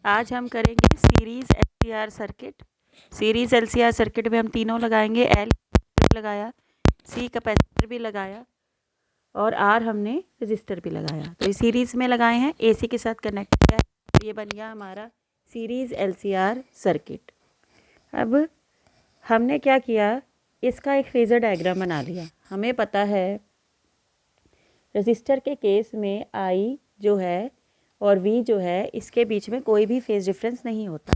आज हम करेंगे series LCR circuit. Series LCR circuit में हम तीनों लगाएंगे। एल लगाया, सी कैपेसिटर भी लगाया और आर हमने रजिस्टर भी लगाया। तो ये सीरीज़ में लगाए हैं, एसी के साथ कनेक्ट किया है, तो ये बन गया हमारा सीरीज़ एलसीआर सर्किट। अब हमने क्या किया, इसका एक फेज़र डायग्राम बना लिया। हमें पता है रजिस्टर के केस में आई जो है और वी जो है, इसके बीच में कोई भी फेज़ डिफरेंस नहीं होता।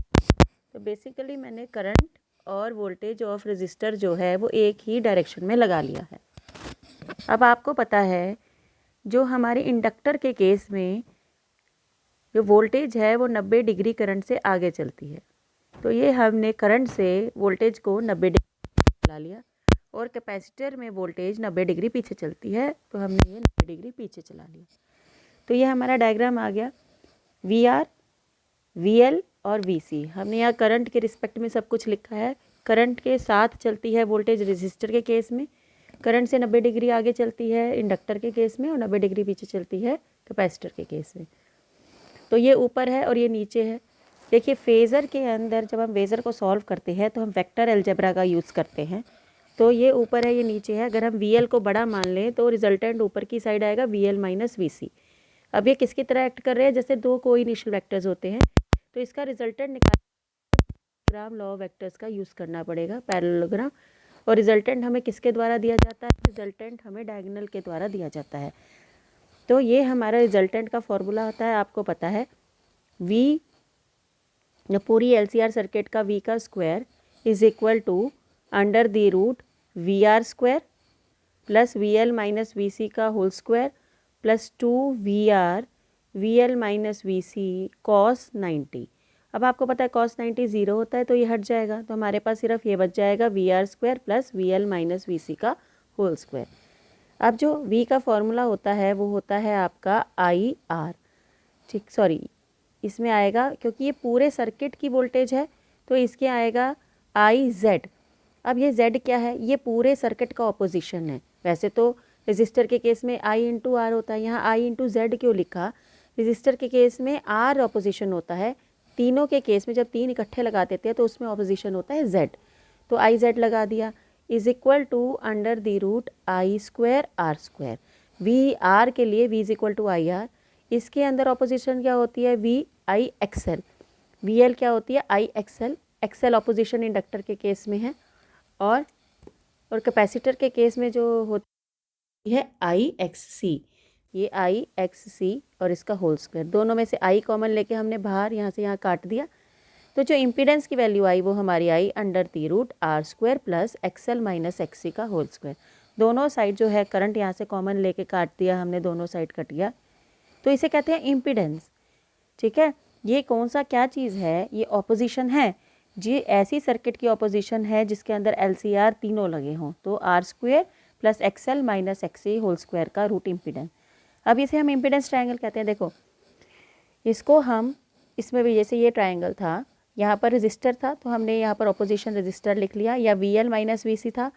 तो बेसिकली मैंने करंट और वोल्टेज ऑफ रजिस्टर जो है वो एक ही डायरेक्शन में लगा लिया है। अब आपको पता है जो हमारे इंडक्टर के केस में जो वोल्टेज है वो 90 डिग्री करंट से आगे चलती है। तो ये हमने करंट से वोल्टेज को 90 डिग्री चला लिया और कैपेसिटर में वोल्टेज 90 डिग्री पीछे चलती है, तो हमने ये 90 डिग्री पीछे चला लिया। तो ये हमारा डायग्राम आ गया। वी आर, वी एल और वी सी। हमने यहाँ करंट के रिस्पेक्ट में सब कुछ लिखा है। करंट के साथ चलती है वोल्टेज रजिस्टर के केस में, करंट से 90 डिग्री आगे चलती है इंडक्टर के केस में और 90 डिग्री पीछे चलती है कैपेसिटर के केस में। तो ये ऊपर है और ये नीचे है। देखिए फेज़र के अंदर जब हम फेज़र को सॉल्व करते हैं तो हम वेक्टर अलजेब्रा का यूज़ करते हैं। तो ये ऊपर है, ये नीचे है। अगर हम वी एल को बड़ा मान लें तो रिजल्टेंट ऊपर की साइड आएगा वी एल माइनस वी सी। अब ये किसकी तरह एक्ट कर रहे हैं, जैसे दो को इनिशियल वेक्टर्स होते हैं, तो इसका रिजल्टेंट निकालने लॉ ऑफ वेक्टर्स का यूज़ करना पड़ेगा, पैरेललोग्राम। और रिजल्टेंट हमें किसके द्वारा दिया जाता है, रिजल्टेंट हमें डायगोनल के द्वारा दिया जाता है। तो ये हमारा रिजल्टेंट का फॉर्मूला होता है, आपको पता है वी, पूरी एलसीआर सर्किट का वी का square is equal to under the root V R square plus V L minus V C का whole square plus 2 V R V L minus V C cos 90। अब आपको पता है cos 90 zero होता है, तो ये हट जाएगा, तो हमारे पास सिर्फ ये बच जाएगा V R square plus V L minus V C का होल स्क्वायर। अब जो वी का फॉर्मूला होता है वो होता है आपका आई आर, ठीक, सॉरी इसमें आएगा क्योंकि ये पूरे सर्किट की वोल्टेज है तो इसके आएगा आई जेड। अब ये जेड क्या है, ये पूरे सर्किट का ऑपोजिशन है। वैसे तो रजिस्टर के केस में आई इंटू आर होता है, यहाँ आई इंटू जेड क्यों लिखा, रजिस्टर के केस में आर ऑपोजिशन होता है, तीनों के केस में जब तीन इकट्ठे लगा देते हैं तो उसमें ऑपोजिशन होता है जेड। तो आई जेड लगा दिया is equal to under the root I square R square. V R के लिए V is equal to I R, इसके अंदर ऑपोजिशन क्या होती है V I X L, V L क्या होती है I X L. X L opposition inductor के केस में है और कैपेसिटर के केस में जो होती है आई एक्स सी, ये आई एक्स सी और इसका होल स्क्वायर। दोनों में से आई कॉमन लेके हमने बाहर यहाँ से यहाँ काट दिया, तो जो इम्पीडेंस की वैल्यू आई वो हमारी I under the root R square plus XL minus X C का होल स्क्वायर। दोनों साइड जो है करंट यहाँ से कॉमन लेके काट दिया हमने, दोनों साइड कट गया, तो इसे कहते हैं इम्पीडेंस। ठीक है, ये कौन सा क्या चीज़ है, ये ऑपोजिशन है जी, ऐसी सर्किट की ऑपोजिशन है जिसके अंदर एलसीआर तीनों लगे हों, तो R square plus XL minus X C whole square का रूट इम्पीडेंस। अब इसे हम इम्पीडेंस ट्रायंगल कहते हैं। देखो इसको हम, इसमें भी जैसे ये ट्रायंगल था, यहाँ पर रजिस्टर था तो हमने यहाँ पर ऑपोजिशन रजिस्टर लिख लिया, या वी एल माइनस वी सी था,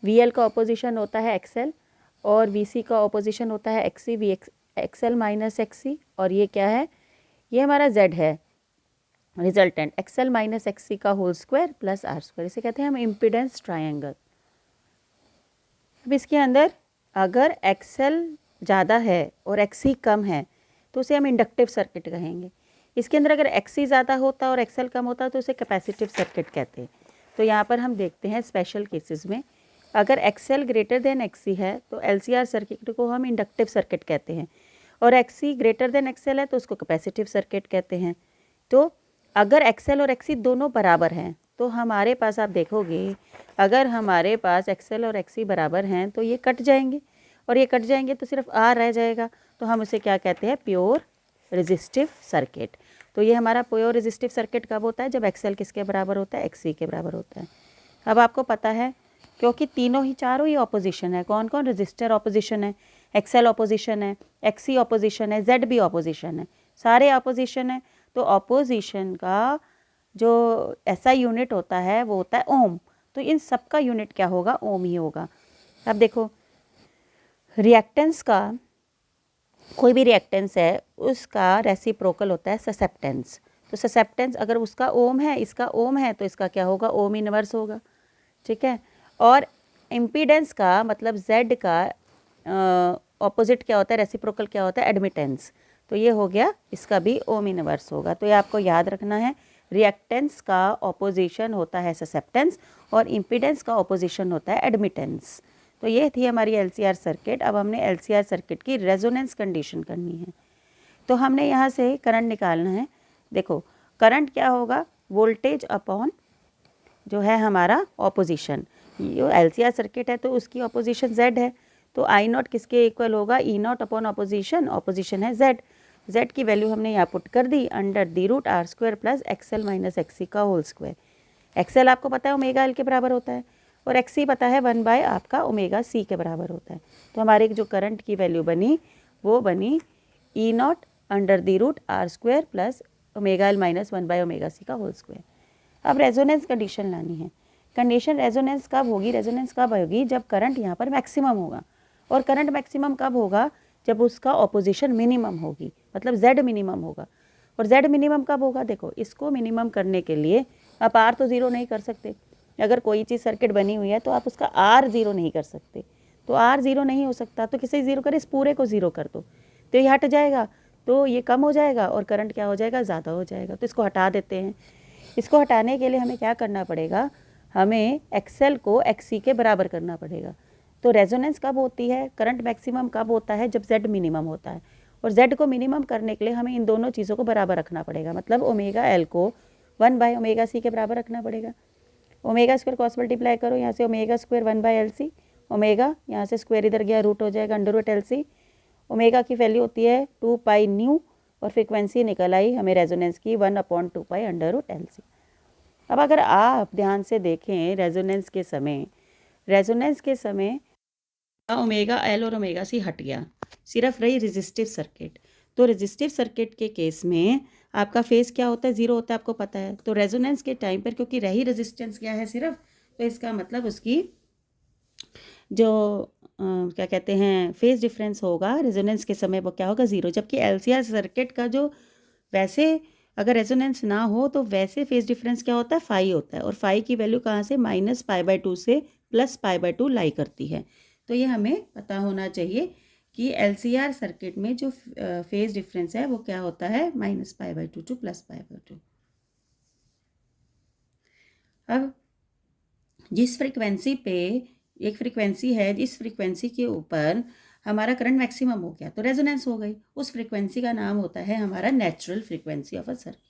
वी एल का ऑपोजिशन होता है एक्सएल और वी सी का ऑपोजिशन होता है एक्ससी, वी एक्सएल माइनस एक्ससी, और ये क्या है, ये हमारा जेड है रिजल्टेंट, एक्सएल माइनस एक्ससी का whole square plus R square. इसे कहते हैं हम इम्पीडेंस ट्रायंगल। अब इसके अंदर अगर एक्सएल ज़्यादा है और एक्ससी कम है तो उसे हम इंडक्टिव सर्किट कहेंगे। इसके अंदर अगर एक्ससी ज़्यादा होता और एक्सएल कम होता तो उसे कैपेसिटिव सर्किट कहते हैं। तो यहाँ पर हम देखते हैं स्पेशल केसेस में अगर एक्सएल ग्रेटर देन एक्ससी है तो एलसीआर सर्किट को हम इंडक्टिव सर्किट कहते हैं, और एक्ससी ग्रेटर देन एक्सएल है तो उसको कैपेसिटिव सर्किट कहते हैं। तो अगर एक्सएल और एक्ससी दोनों बराबर हैं तो हमारे पास, आप देखोगे अगर हमारे पास एक्सएल और एक्ससी बराबर हैं तो ये कट जाएंगे, और ये कट जाएंगे तो सिर्फ आर रह जाएगा, तो हम उसे क्या कहते हैं, प्योर रेजिस्टिव सर्किट। तो ये हमारा प्योर रेजिस्टिव सर्किट कब होता है, जब एक्सएल किसके बराबर होता है, एक्ससी के बराबर होता है। अब आपको पता है क्योंकि तीनों ही चारों ही ऑपोजिशन है, कौन कौन, रजिस्टर ऑपोजिशन है, एक्सएल ऑपोजिशन है, एक्ससी ऑपोजिशन है, जेड भी ऑपोजिशन है, सारे ऑपोजिशन है। तो ऑपोजिशन का जो ऐसा यूनिट होता है वो होता है ओम, तो इन सब का यूनिट क्या होगा, ओम ही होगा। अब देखो रिएक्टेंस का, कोई भी रिएक्टेंस है उसका रेसिप्रोकल होता है ससेप्टेंस। तो ससेप्टेंस अगर उसका ओम है, इसका ओम है, तो इसका क्या होगा, ओम इनवर्स होगा, ठीक है। और इम्पीडेंस का मतलब जेड का ऑपोजिट क्या होता है, रेसिप्रोकल क्या होता है, एडमिटेंस। तो ये हो गया, इसका भी ओम इनवर्स होगा। तो ये आपको याद रखना है, रिएक्टेंस का ऑपोजिशन होता है ससेप्टेंस और इम्पीडेंस का ऑपोजिशन होता है एडमिटेंस। तो ये थी हमारी एलसीआर सर्किट। अब हमने एलसीआर सर्किट की रेजोनेंस कंडीशन करनी है। तो हमने यहाँ से करंट निकालना है। देखो करंट क्या होगा, वोल्टेज अपॉन जो है हमारा ऑपोजिशन। ये एलसीआर सर्किट है तो उसकी ऑपोजिशन जेड है, तो आई नॉट किसके इक्वल होगा, E naught upon opposition, opposition है जेड। जेड की वैल्यू हमने यहाँ पुट कर दी under the root R square plus XL minus XC का होल स्क्वायर। एक्सएल आपको पता है ओमेगा एल के बराबर होता है और एक्सी पता है 1 बाय आपका ओमेगा सी के बराबर होता है। तो हमारे जो करंट की वैल्यू बनी वो बनी E naught under the root R square plus omega L minus 1 by omega C का होल स्क्वायर। अब रेजोनेंस कंडीशन लानी है। कंडीशन रेजोनेंस कब होगी, रेजोनेंस कब होगी, जब करंट यहाँ पर मैक्सिमम होगा। और करंट मैक्सिमम कब होगा, जब उसका ऑपोजिशन मिनिमम होगी, मतलब जेड मिनिमम होगा। और जेड मिनिमम कब होगा, देखो इसको मिनिमम करने के लिए आप आर तो ज़ीरो नहीं कर सकते। अगर कोई चीज़ सर्किट बनी हुई है तो आप उसका आर ज़ीरो नहीं कर सकते। तो आर ज़ीरो नहीं हो सकता तो किसे ज़ीरो करे, इस पूरे को ज़ीरो कर दो, तो ये हट जाएगा, तो ये कम हो जाएगा और करंट क्या हो जाएगा, ज़्यादा हो जाएगा। तो इसको हटा देते हैं। इसको हटाने के लिए हमें क्या करना पड़ेगा, हमें एक्सएल को एक्सी के बराबर करना पड़ेगा। तो रेजोनेंस कब होती है, करंट मैक्सिमम कब होता है, जब जेड मिनिमम होता है। और जेड को मिनिमम करने के लिए हमें इन दोनों चीज़ों को बराबर रखना पड़ेगा, मतलब ओमेगा एल को 1 बाय ओमेगा सी के बराबर रखना पड़ेगा। ओमेगा स्क्वायर क्रॉस मल्टीप्लाई करो, यहाँ से omega square 1 by L C, omega यहाँ से स्क्वायर इधर गया, रूट हो जाएगा under root L C. Omega की वैल्यू होती है 2 पाई न्यू और फ्रिक्वेंसी निकल आई हमें रेजोनेंस की 1/2 pi under root L C. अब अगर आप ध्यान से देखें रेजोनेंस के समय ओमेगा एल और ओमेगा सी हट गया, सिर्फ रही रेजिस्टिव सर्किट। तो रेजिस्टिव सर्किट के केस में आपका फेज क्या होता है, ज़ीरो होता है, आपको पता है। तो रेजोनेंस के टाइम पर क्योंकि रही रेजिस्टेंस क्या है सिर्फ, तो इसका मतलब उसकी जो क्या कहते हैं फेज डिफरेंस होगा रेजोनेंस के समय वो क्या होगा, ज़ीरो। जबकि एलसीआर सर्किट का जो वैसे अगर रेजोनेंस ना हो तो वैसे फेज डिफरेंस क्या होता है, फाई होता है। और फाई की वैल्यू कहाँ से, -π/2 से +π/2 लाई करती है। तो ये हमें पता होना चाहिए कि एलसीआर सर्किट में जो फेज डिफरेंस है वो क्या होता है, -π/2 टू +π/2। अब जिस फ्रिक्वेंसी पे एक फ्रिक्वेंसी है, इस फ्रिक्वेंसी के ऊपर हमारा करंट मैक्सिमम हो गया तो रेजोनेंस हो गई। उस फ्रिक्वेंसी का नाम होता है हमारा natural frequency of a circuit.